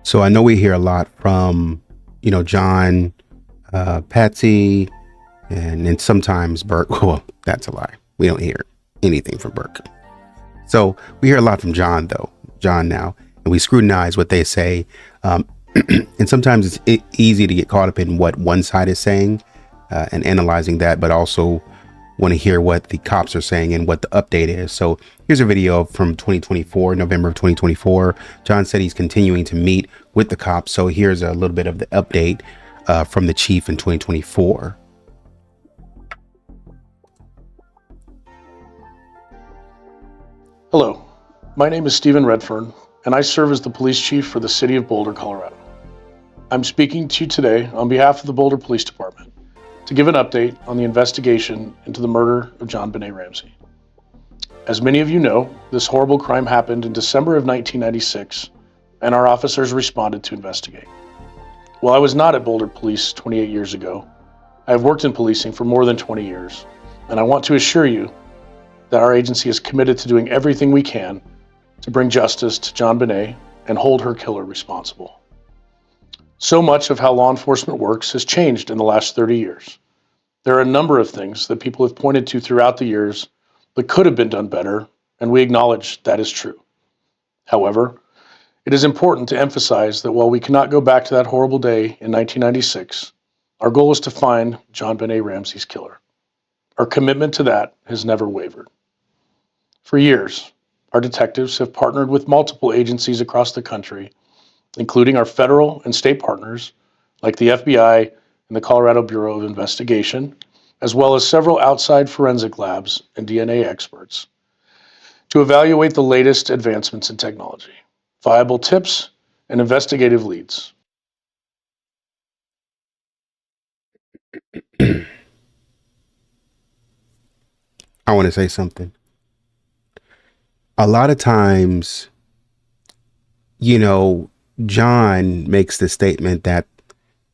So I know we hear a lot from, John, Patsy, and then sometimes Burke. Well, that's a lie. We don't hear anything from Burke. So we hear a lot from John, though. John now, and we scrutinize what they say. And sometimes it's easy to get caught up in what one side is saying and analyzing that, but also want to hear what the cops are saying and what the update is. So here's a video from 2024, November of 2024. John said he's continuing to meet with the cops. So here's a little bit of the update from the chief in 2024. Hello, my name is Stephen Redfern, and I serve as the police chief for the city of Boulder, Colorado. I'm speaking to you today on behalf of the Boulder Police Department to give an update on the investigation into the murder of JonBenét Ramsey. As many of you know, this horrible crime happened in December of 1996, and our officers responded to investigate. While I was not at Boulder Police 28 years ago, I have worked in policing for more than 20 years, and I want to assure you that our agency is committed to doing everything we can to bring justice to JonBenét and hold her killer responsible. So much of how law enforcement works has changed in the last 30 years. There are a number of things that people have pointed to throughout the years that could have been done better, and we acknowledge that is true. However, it is important to emphasize that while we cannot go back to that horrible day in 1996, our goal is to find JonBenét Ramsey's killer. Our commitment to that has never wavered. For years, our detectives have partnered with multiple agencies across the country, including our federal and state partners, like the FBI and the Colorado Bureau of Investigation, as well as several outside forensic labs and DNA experts, to evaluate the latest advancements in technology, viable tips, and investigative leads. I want to say something. A lot of times, John makes the statement that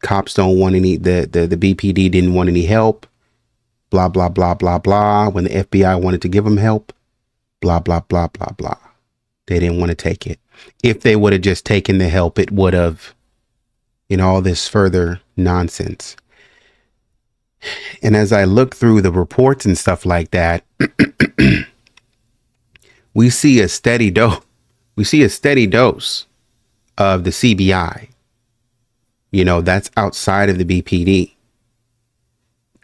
cops don't want any, the BPD didn't want any help, blah, blah, blah, blah, blah. When the FBI wanted to give them help, blah, blah, blah, blah, blah. They didn't want to take it. If they would have just taken the help, it would have, all this further nonsense. And as I look through the reports and stuff like that, we see a steady dose. We see a steady dose of the CBI. That's outside of the BPD.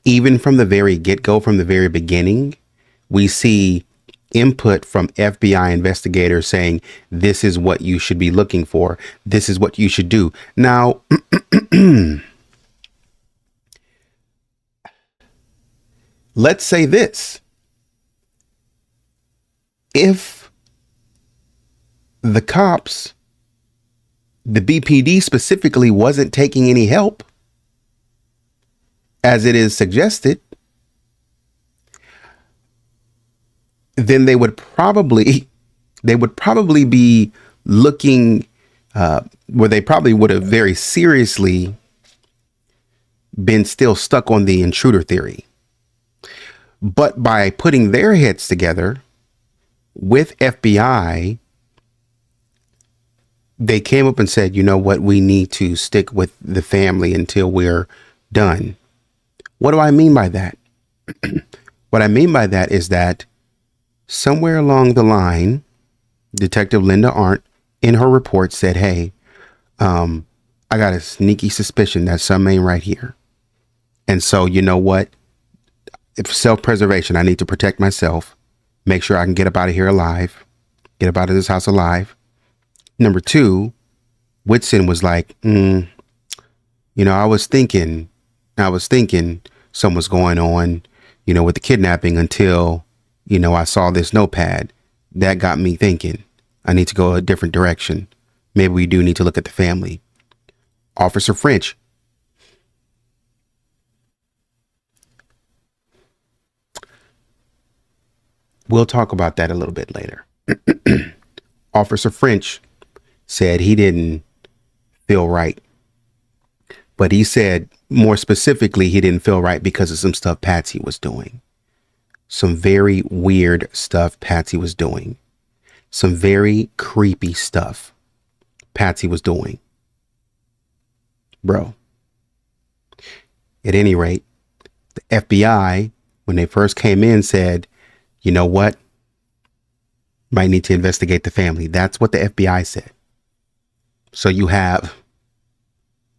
Even from the very get-go, from the very beginning, we see input from FBI investigators saying, this is what you should be looking for. This is what you should do. Now, let's say this. If the cops, the BPD specifically, wasn't taking any help, as it is suggested, then they would probably be looking, where they probably would have very seriously been still stuck on the intruder theory. But by putting their heads together with FBI, they came up and said, you know what, we need to stick with the family until we're done. What do I mean by that? What I mean by that is that somewhere along the line, Detective Linda Arndt in her report said, hey, I got a sneaky suspicion that something ain't right here. And so, you know what? If self-preservation, I need to protect myself, make sure I can get up out of here alive, get up out of this house alive. Number two, Whitson was like, I was thinking something was going on, with the kidnapping until, I saw this notepad. That got me thinking I need to go a different direction. Maybe we do need to look at the family. Officer French. We'll talk about that a little bit later. Officer French said he didn't feel right. But he said more specifically, he didn't feel right because of some stuff Patsy was doing. Some very weird stuff Patsy was doing. Some very creepy stuff Patsy was doing. Bro, at any rate, the FBI, when they first came in, said, you know what? Might need to investigate the family. That's what the FBI said. So you have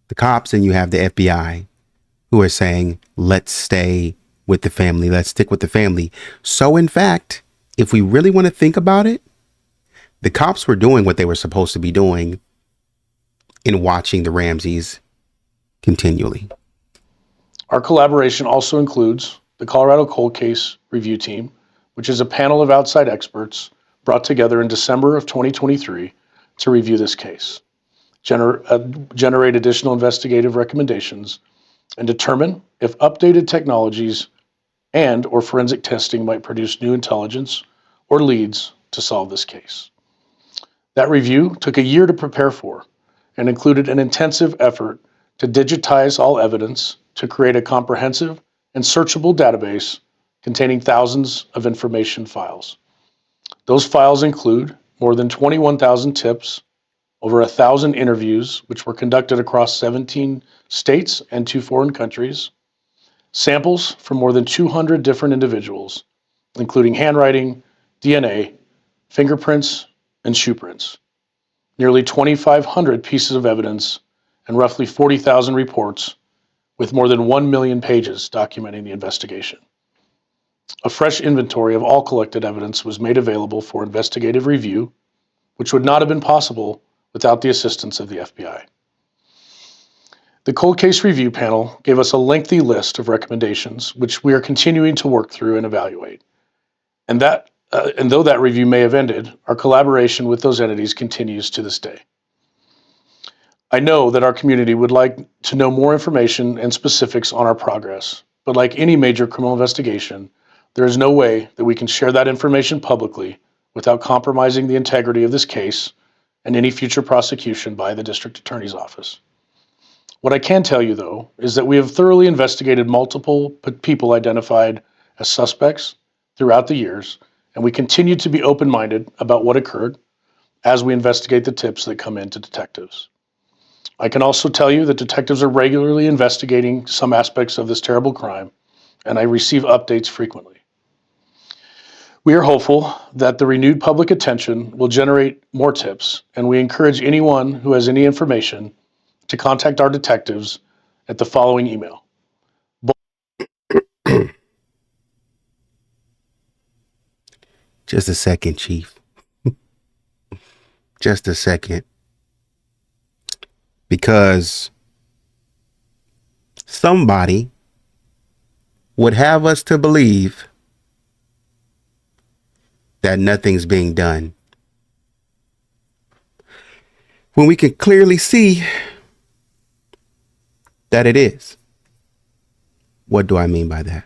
the cops and you have the FBI who are saying, let's stay with the family. Let's stick with the family. So in fact, if we really want to think about it, the cops were doing what they were supposed to be doing in watching the Ramseys continually. Our collaboration also includes the Colorado Cold Case Review Team, which is a panel of outside experts brought together in December of 2023 to review this case, generate additional investigative recommendations, and determine if updated technologies and or forensic testing might produce new intelligence or leads to solve this case. That review took a year to prepare for and included an intensive effort to digitize all evidence to create a comprehensive and searchable database containing thousands of information files. Those files include more than 21,000 tips, over 1,000 interviews, which were conducted across 17 states and 2 foreign countries, samples from more than 200 different individuals, including handwriting, DNA, fingerprints, and shoe prints, nearly 2,500 pieces of evidence, and roughly 40,000 reports with more than 1 million pages documenting the investigation. A fresh inventory of all collected evidence was made available for investigative review, which would not have been possible without the assistance of the FBI. The Cold Case Review Panel gave us a lengthy list of recommendations, which we are continuing to work through and evaluate. And though that review may have ended, our collaboration with those entities continues to this day. I know that our community would like to know more information and specifics on our progress, but like any major criminal investigation, there is no way that we can share that information publicly without compromising the integrity of this case and any future prosecution by the District Attorney's Office. What I can tell you, though, is that we have thoroughly investigated multiple people identified as suspects throughout the years, and we continue to be open-minded about what occurred as we investigate the tips that come in to detectives. I can also tell you that detectives are regularly investigating some aspects of this terrible crime, and I receive updates frequently. We are hopeful that the renewed public attention will generate more tips, and we encourage anyone who has any information to contact our detectives at the following email. Just a second, Chief. Just a second. Because somebody would have us to believe that nothing's being done, when we can clearly see that it is. What do I mean by that?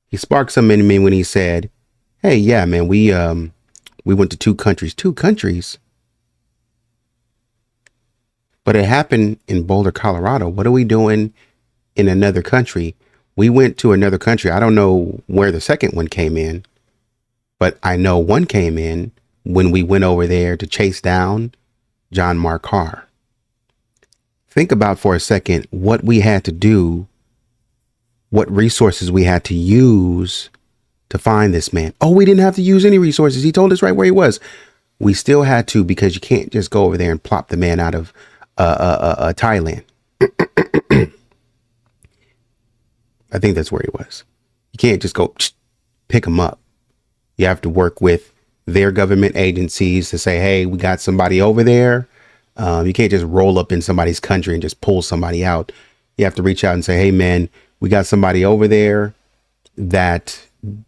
He sparked something in me when he said, hey, yeah, man, we went to 2 countries. 2 countries? But it happened in Boulder, Colorado. What are we doing in another country? We went to another country. I don't know where the second one came in, but I know one came in when we went over there to chase down John Mark Carr. Think about for a second what we had to do, what resources we had to use to find this man. Oh, we didn't have to use any resources. He told us right where he was. We still had to, because you can't just go over there and plop the man out of Thailand. I think that's where he was. You can't just go pick him up. You have to work with their government agencies to say, hey, we got somebody over there. You can't just roll up in somebody's country and just pull somebody out. You have to reach out and say, hey, man, we got somebody over there that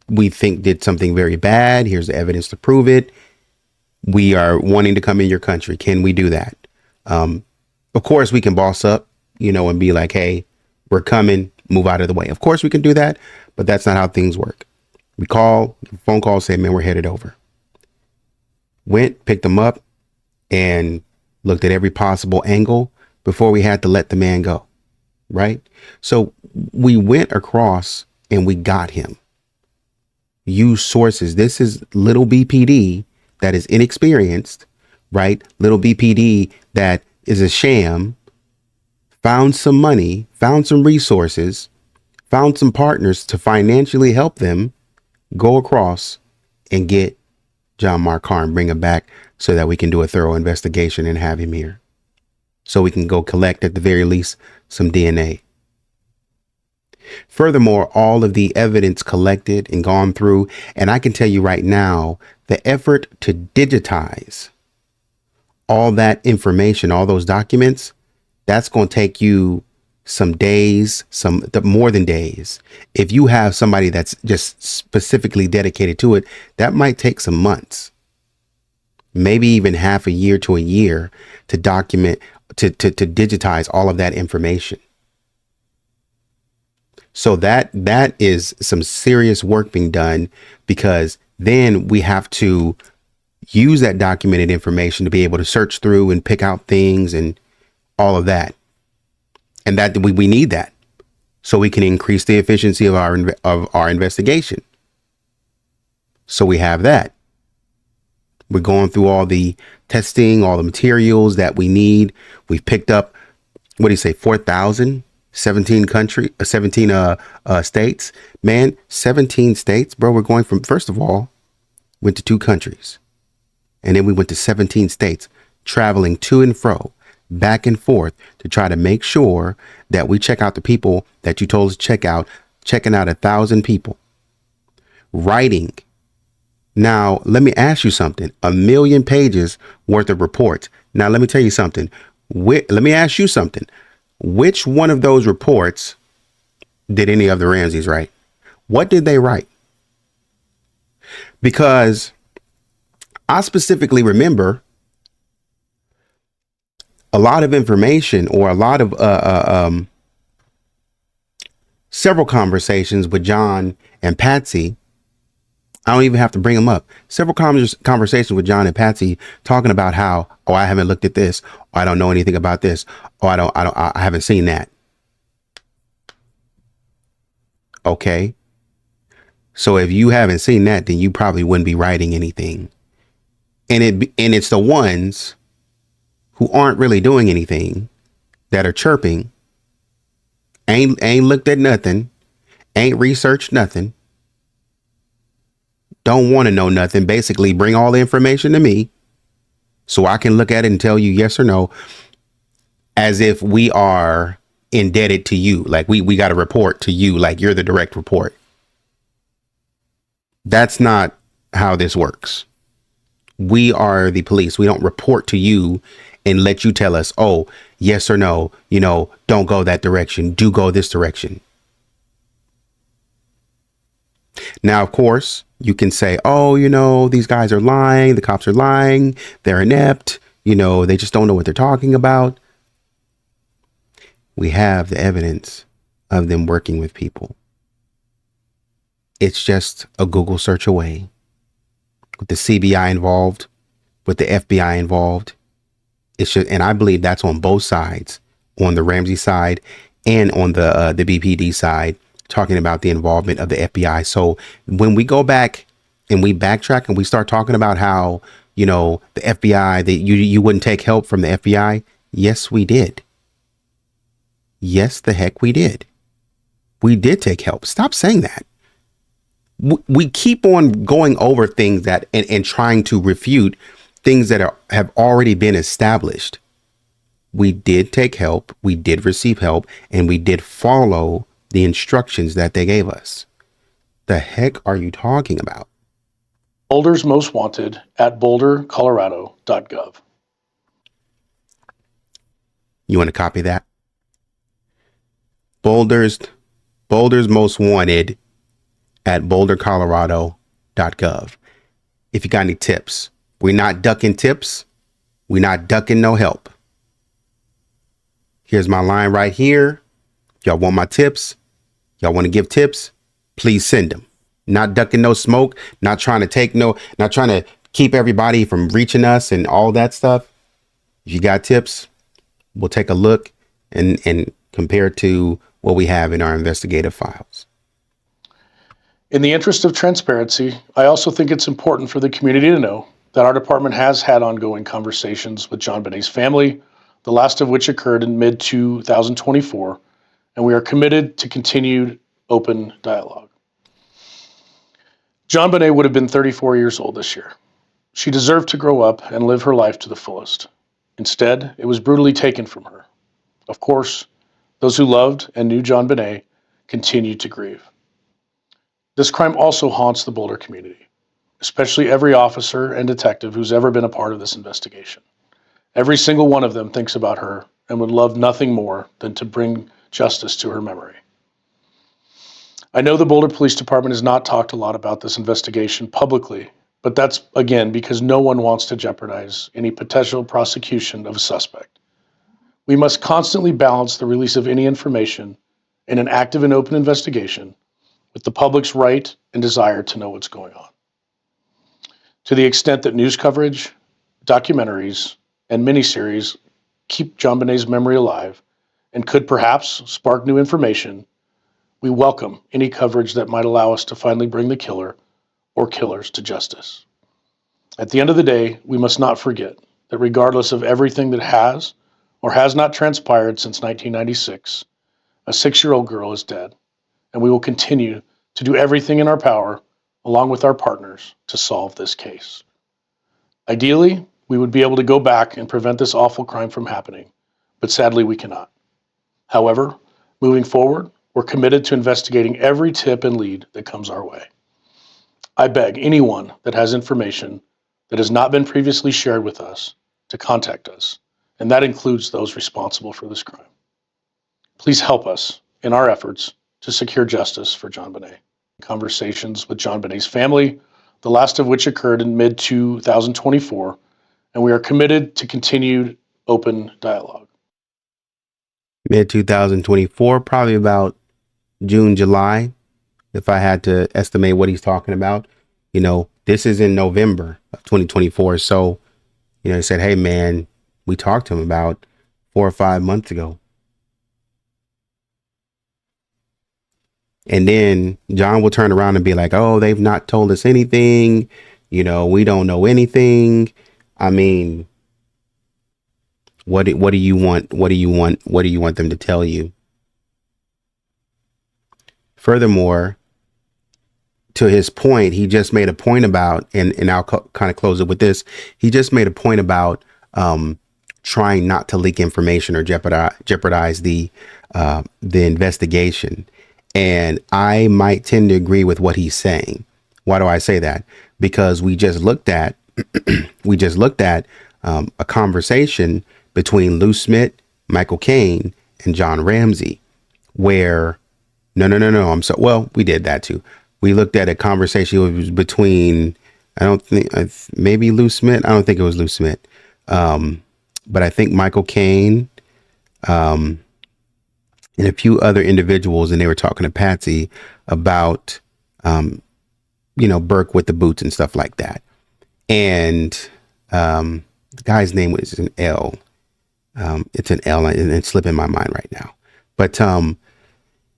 we think did something very bad. Here's the evidence to prove it. We are wanting to come in your country. Can we do that? Of course, we can boss up, and be like, hey, we're coming, move out of the way. Of course, we can do that, but that's not how things work. We call, phone call, say, man, we're headed over. Went, picked them up, and looked at every possible angle before we had to let the man go. Right? So we went across and we got him. Use sources. This is little BPD that is inexperienced, right? Little BPD that is a sham, found some money, found some resources, found some partners to financially help them go across and get John Mark Carr and bring him back so that we can do a thorough investigation and have him here. So we can go collect, at the very least, some DNA. Furthermore, all of the evidence collected and gone through, and I can tell you right now, the effort to digitize all that information, all those documents, that's going to take you some days, more than days. If you have somebody that's just specifically dedicated to it, that might take some months, maybe even half a year to a year to document, to digitize all of that information. So that is some serious work being done, because then we have to use that documented information to be able to search through and pick out things and all of that. And that we need that so we can increase the efficiency of our investigation. So we have that. We're going through all the testing, all the materials that we need. We've picked up, what do you say, 4,000, 17 states, man, 17 states, bro. We're going from, first of all, went to 2 countries, and then we went to 17 states, traveling to and fro, back and forth, to try to make sure that we check out the people that you told us to check out, checking out 1,000 people, writing. Now, let me ask you something. 1 million pages worth of reports. Now, let me tell you something. Let me ask you something. Which one of those reports did any of the Ramseys write? What did they write? Because I specifically remember a lot of information, or a lot of several conversations with John and Patsy. I don't even have to bring them up. Several conversations with John and Patsy talking about how, oh, I haven't looked at this, or I don't know anything about this, or I haven't seen that. Okay. So if you haven't seen that, then you probably wouldn't be writing anything. And it's the ones who aren't really doing anything that are chirping, ain't looked at nothing, ain't researched nothing, don't want to know nothing. Basically, bring all the information to me so I can look at it and tell you yes or no, as if we are indebted to you. Like we got to report to you, like you're the direct report. That's not how this works. We are the police. We don't report to you and let you tell us, oh, yes or no, don't go that direction. Do go this direction. Now, of course, you can say, oh, these guys are lying. The cops are lying. They're inept. They just don't know what they're talking about. We have the evidence of them working with people. It's just a Google search away. With the CBI involved, with the FBI involved. And I believe that's on both sides, on the Ramsey side and on the BPD side, talking about the involvement of the FBI. So when we go back and we backtrack and we start talking about how, the FBI, that you wouldn't take help from the FBI. Yes, we did. Yes, the heck we did. We did take help. Stop saying that. We keep on going over things that and trying to refute things that have already been established. We did take help. We did receive help, and we did follow the instructions that they gave us. The heck are you talking about? Boulder's Most Wanted at bouldercolorado.gov. You want to copy that? Boulder's Most Wanted at bouldercolorado.gov. If you got any tips, we're not ducking tips. We're not ducking no help. Here's my line right here. Y'all want my tips? Y'all want to give tips? Please send them. Not ducking no smoke, not trying to keep everybody from reaching us and all that stuff. If you got tips, we'll take a look and compare it to what we have in our investigative files. In the interest of transparency, I also think it's important for the community to know that our department has had ongoing conversations with JonBenét's family, the last of which occurred in mid-2024, and we are committed to continued open dialogue. JonBenét would have been 34 years old this year. She deserved to grow up and live her life to the fullest. Instead, it was brutally taken from her. Of course, those who loved and knew JonBenét continue to grieve. This crime also haunts the Boulder community, especially every officer and detective who's ever been a part of this investigation. Every single one of them thinks about her and would love nothing more than to bring justice to her memory. I know the Boulder Police Department has not talked a lot about this investigation publicly, but that's, again, because no one wants to jeopardize any potential prosecution of a suspect. We must constantly balance the release of any information in an active and open investigation with the public's right and desire to know what's going on. To the extent that news coverage, documentaries, and miniseries keep JonBenét's memory alive and could perhaps spark new information, we welcome any coverage that might allow us to finally bring the killer or killers to justice. At the end of the day, we must not forget that regardless of everything that has or has not transpired since 1996, a 6-year-old girl is dead, and we will continue to do everything in our power, along with our partners, to solve this case. Ideally, we would be able to go back and prevent this awful crime from happening, but sadly we cannot. However, moving forward, we're committed to investigating every tip and lead that comes our way. I beg anyone that has information that has not been previously shared with us to contact us, and that includes those responsible for this crime. Please help us in our efforts to secure justice for JonBenét. Conversations with JonBenét's family, the last of which occurred in mid-2024, and we are committed to continued open dialogue. Mid-2024, probably about June, July, if I had to estimate what he's talking about. You know, this is in November of 2024. So, you know, he said, hey, man, we talked to him about 4 or 5 months ago. And then John will turn around and be like, oh, they've not told us anything. You know, we don't know anything. I mean, what do you want? What do you want them to tell you? Furthermore, to his point, he just made a point about, and I'll kind of close it with this. He just made a point about trying not to leak information or jeopardize the investigation. And I might tend to agree with what he's saying. Why do I say that? Because we just looked at a conversation between Lou Smith, Michael Caine, and John Ramsey, where we did that too. We looked at a conversation. It was between, maybe Lou Smith. I don't think it was Lou Smith. But I think Michael Caine, and a few other individuals, and they were talking to Patsy about, Burke with the boots and stuff like that. And the guy's name was an L. It's an L, and it's slipping my mind right now. But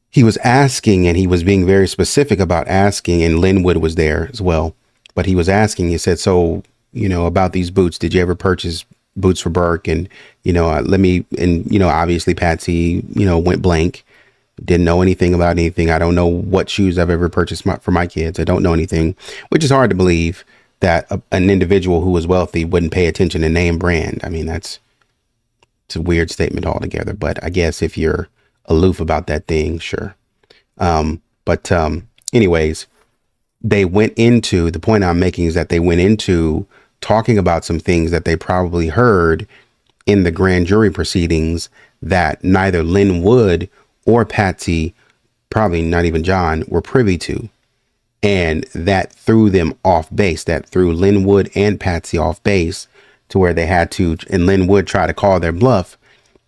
he was asking, and he was being very specific about asking, and Linwood was there as well. But he was asking, he said, so, about these boots, did you ever purchase boots for Burke? And, obviously Patsy, went blank, didn't know anything about anything. I don't know what shoes I've ever purchased for my kids. I don't know anything, which is hard to believe that an individual who was wealthy wouldn't pay attention to name brand. I mean, it's a weird statement altogether, but I guess if you're aloof about that thing, sure. Anyways, they went into, the point I'm making is that they went into talking about some things that they probably heard in the grand jury proceedings that neither Linwood or Patsy, probably not even John, were privy to. And that threw them off base, that threw Linwood and Patsy off base, to where they had to, and Linwood tried to call their bluff,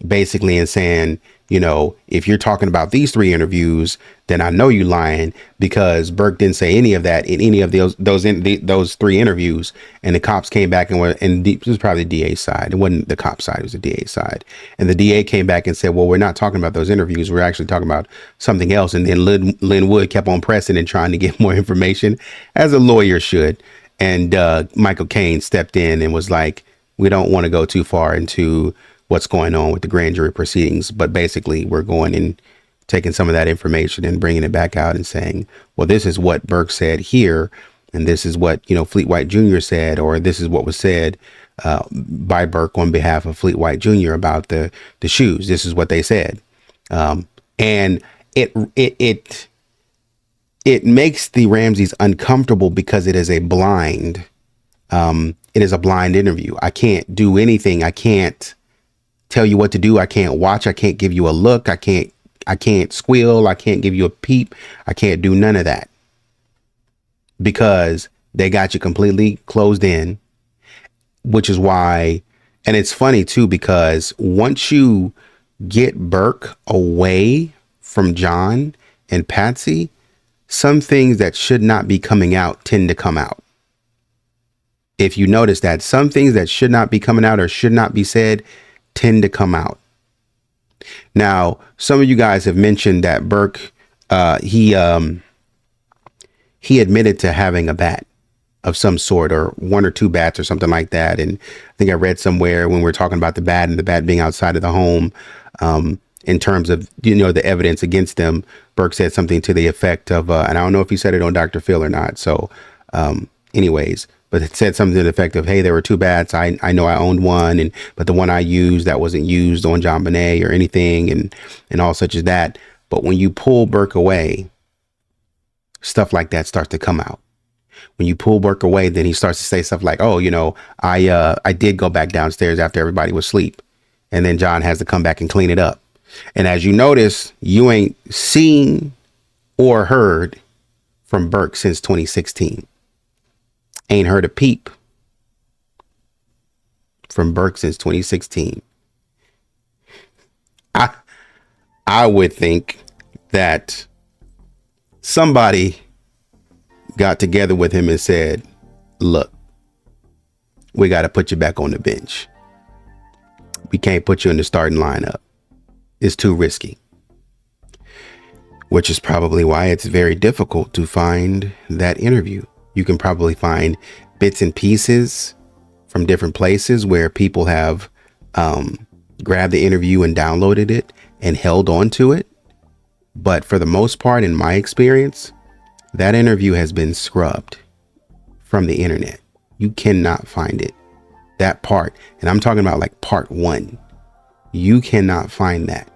basically, and saying, if you're talking about these 3 interviews, then I know you lying, because Burke didn't say any of that in any of those 3 interviews. And the cops came back and it was probably the DA's side. It wasn't the cop side, it was the DA's side. And the DA came back and said, well, we're not talking about those interviews. We're actually talking about something else. And then Linwood kept on pressing and trying to get more information, as a lawyer should. And Michael Caine stepped in and was like, we don't want to go too far into what's going on with the grand jury proceedings. But basically, we're going and taking some of that information and bringing it back out and saying, well, this is what Burke said here, and this is what, Fleet White Jr. said, or this is what was said by Burke on behalf of Fleet White Jr. about the shoes. This is what they said. And it makes the Ramseys uncomfortable because it is a blind interview. I can't do anything. I can't tell you what to do. I can't watch. I can't give you a look. I can't squeal. I can't give you a peep. I can't do none of that because they got you completely closed in, which is why. And it's funny too, because once you get Burke away from John and Patsy, some things that should not be coming out tend to come out. If you notice that some things that should not be coming out or should not be said tend to come out. Now, some of you guys have mentioned that Burke, he admitted to having a bat of some sort, or one or two bats or something like that. And I think I read somewhere when we were talking about the bat and the bat being outside of the home, in terms of, the evidence against them, Burke said something to the effect of, and I don't know if he said it on Dr. Phil or not. So anyways, but it said something to the effect of, hey, there were two bats. I know I owned one, but the one I used, that wasn't used on JonBenét or anything, and all such as that. But when you pull Burke away, stuff like that starts to come out. When you pull Burke away, then he starts to say stuff like, oh, I did go back downstairs after everybody was asleep. And then John has to come back and clean it up. And as you notice, you ain't seen or heard from Burke since 2016. Ain't heard a peep from Burke since 2016. I would think that somebody got together with him and said, look, we got to put you back on the bench. We can't put you in the starting lineup. It's too risky. Which is probably why it's very difficult to find that interview. You can probably find bits and pieces from different places where people have grabbed the interview and downloaded it and held on to it. But for the most part, in my experience, that interview has been scrubbed from the internet. You cannot find it. That part, and I'm talking about like part 1. You cannot find that.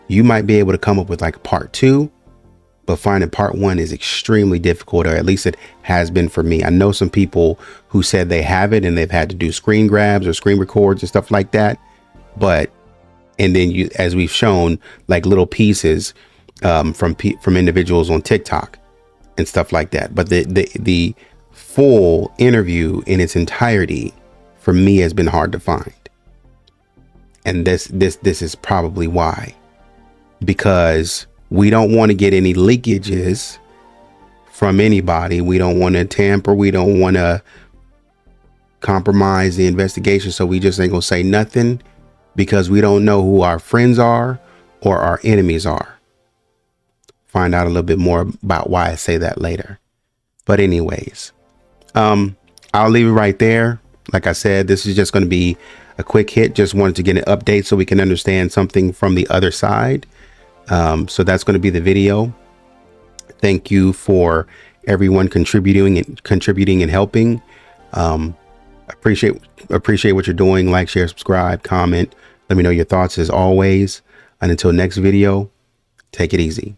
You might be able to come up with like part 2, but finding part 1 is extremely difficult, or at least it has been for me. I know some people who said they have it and they've had to do screen grabs or screen records and stuff like that. And then you, as we've shown, like little pieces from individuals on TikTok and stuff like that. But the full interview in its entirety for me has been hard to find. And this is probably why, because we don't want to get any leakages from anybody. We don't want to tamper. We don't want to compromise the investigation. So we just ain't gonna say nothing, because we don't know who our friends are or our enemies are. Find out a little bit more about why I say that later. But anyways, I'll leave it right there. Like I said, this is just going to be a quick hit. Just wanted to get an update so we can understand something from the other side. So that's going to be the video. Thank you for everyone contributing and helping. Appreciate what you're doing. Like, share, subscribe, comment. Let me know your thoughts as always. And until next video, take it easy.